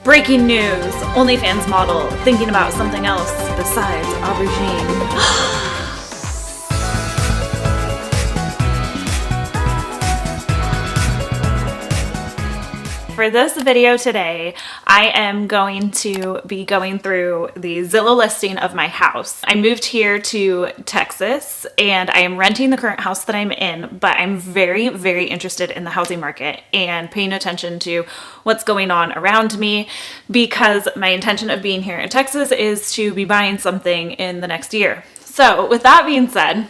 Breaking news, OnlyFans model thinking about something else besides aubergine. For this video today, I am going to be going through the Zillow listing of my house. I moved here to Texas and I am renting the current house that I'm in, but I'm very, very interested in the housing market and paying attention to what's going on around me because my intention of being here in Texas is to be buying something in the next year. So with that being said,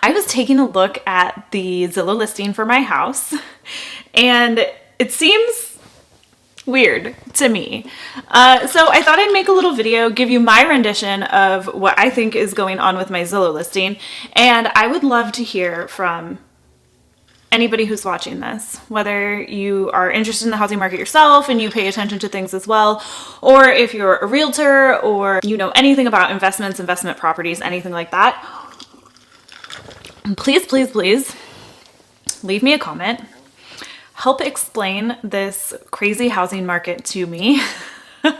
I was taking a look at the Zillow listing for my house and it seems weird to me. So I thought I'd make a little video, give you my rendition of what I think is going on with my Zillow listing. And I would love to hear from anybody who's watching this, whether you are interested in the housing market yourself and you pay attention to things as well, or if you're a realtor or you know anything about investments, investment properties, anything like that. Please, please, please leave me a comment. Help explain this crazy housing market to me. All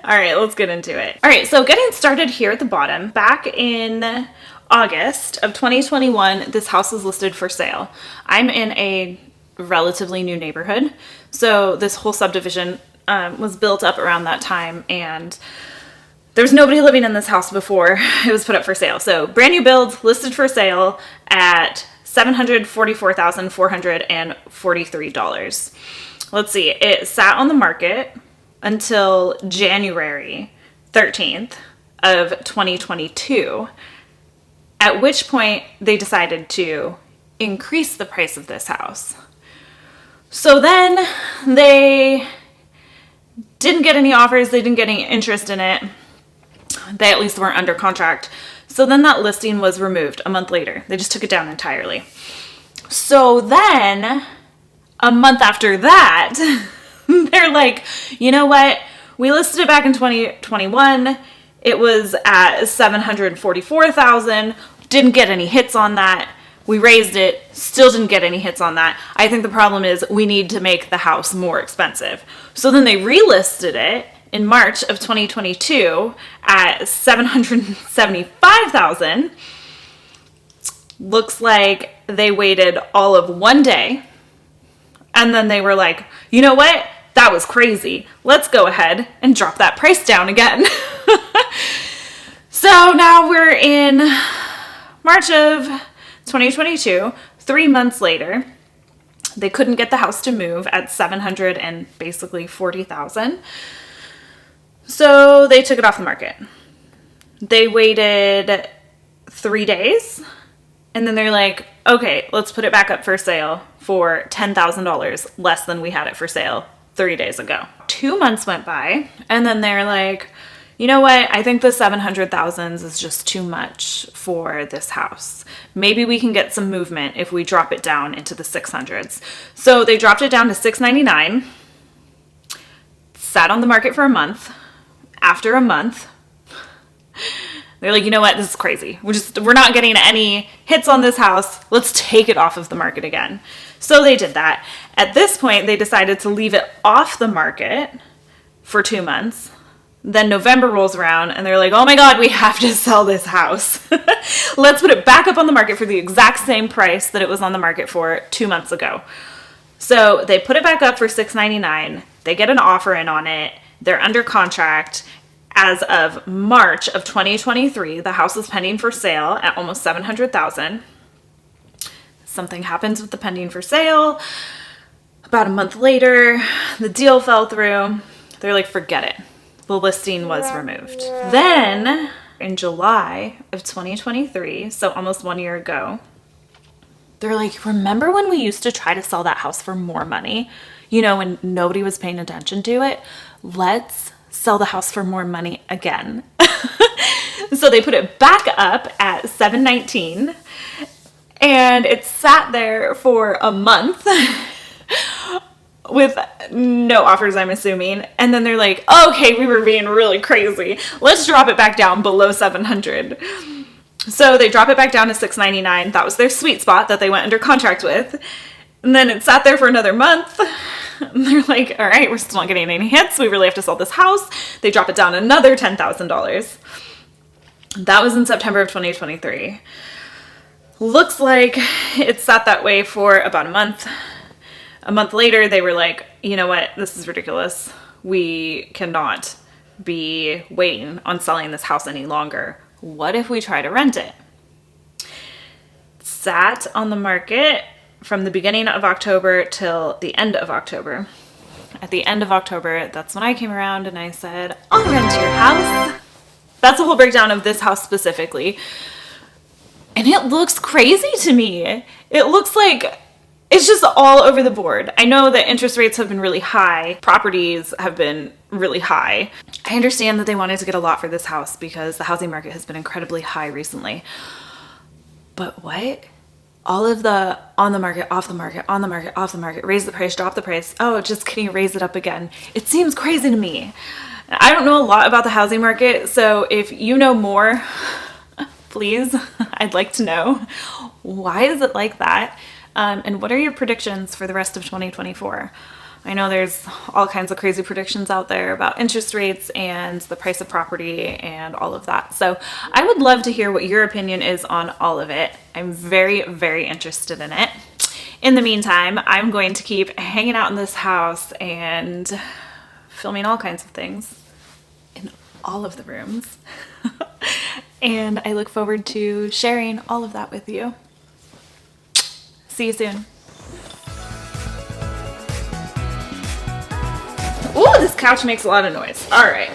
right, let's get into it. All right, so getting started here at the bottom, back in August of 2021, this house was listed for sale. I'm in a relatively new neighborhood, so this whole subdivision was built up around that time, and there's nobody living in this house before it was put up for sale. So brand new build, listed for sale at $744,443. Let's see, it sat on the market until January 13th of 2022, at which point they decided to increase the price of this house. So then they didn't get any offers, they didn't get any interest in it. They at least weren't under contract. So then that listing was removed a month later. They just took it down entirely. So then a month after that, they're like, you know what? We listed it back in 2021. It was at $744,000. Didn't get any hits on that. We raised it, still didn't get any hits on that. I think the problem is we need to make the house more expensive. So then they relisted it in March of 2022 at $775,000. Looks like they waited all of one day and then they were like, you know what? That was crazy. Let's go ahead and drop that price down again. So now we're in March of 2022, 3 months later. They couldn't get the house to move at $740,000. So they took it off the market. They waited 3 days and then they're like, okay, let's put it back up for sale for $10,000 less than we had it for sale 3 days ago. 2 months went by and then they're like, you know what? I think the $700,000 is just too much for this house. Maybe we can get some movement if we drop it down into the 600s. So they dropped it down to $699, sat on the market for a month. After a month, they're like, you know what, this is crazy. We're not getting any hits on this house. Let's take it off of the market again. So they did that. At this point, they decided to leave it off the market for 2 months. Then November rolls around and they're like, oh my God, we have to sell this house. Let's put it back up on the market for the exact same price that it was on the market for 2 months ago. So they put it back up for $699. They get an offer in on it. They're under contract. As of March of 2023, the house is pending for sale at almost $700,000. Something happens with the pending for sale. About a month later, the deal fell through. They're like, forget it. The listing was removed. Then in July of 2023, so almost 1 year ago, they're like, remember when we used to try to sell that house for more money? You know, when nobody was paying attention to it? Let's sell the house for more money again. So they put it back up at $719 and it sat there for a month with no offers, I'm assuming. And then they're like, okay, we were being really crazy. Let's drop it back down below 700. So they drop it back down to $699. That was their sweet spot that they went under contract with. And then it sat there for another month. And they're like, all right, we're still not getting any hits. We really have to sell this house. They drop it down another $10,000. That was in September of 2023. Looks like it sat that way for about a month. A month later, they were like, you know what? This is ridiculous. We cannot be waiting on selling this house any longer. What if we try to rent it? Sat on the market from the beginning of October till the end of October. At the end of October, that's when I came around and I said, I'll rent your house. That's the whole breakdown of this house specifically. And it looks crazy to me. It looks like it's just all over the board. I know that interest rates have been really high. Properties have been really high. I understand that they wanted to get a lot for this house because the housing market has been incredibly high recently. But what? All of the on the market, off the market, on the market, off the market, raise the price, drop the price. Oh, just kidding, raise it up again. It seems crazy to me. I don't know a lot about the housing market, so if you know more, please, I'd like to know. Why is it like that? And what are your predictions for the rest of 2024? I know there's all kinds of crazy predictions out there about interest rates and the price of property and all of that. So I would love to hear what your opinion is on all of it. I'm very, very interested in it. In the meantime, I'm going to keep hanging out in this house and filming all kinds of things in all of the rooms. And I look forward to sharing all of that with you. See you soon. Ooh, this couch makes a lot of noise. All right.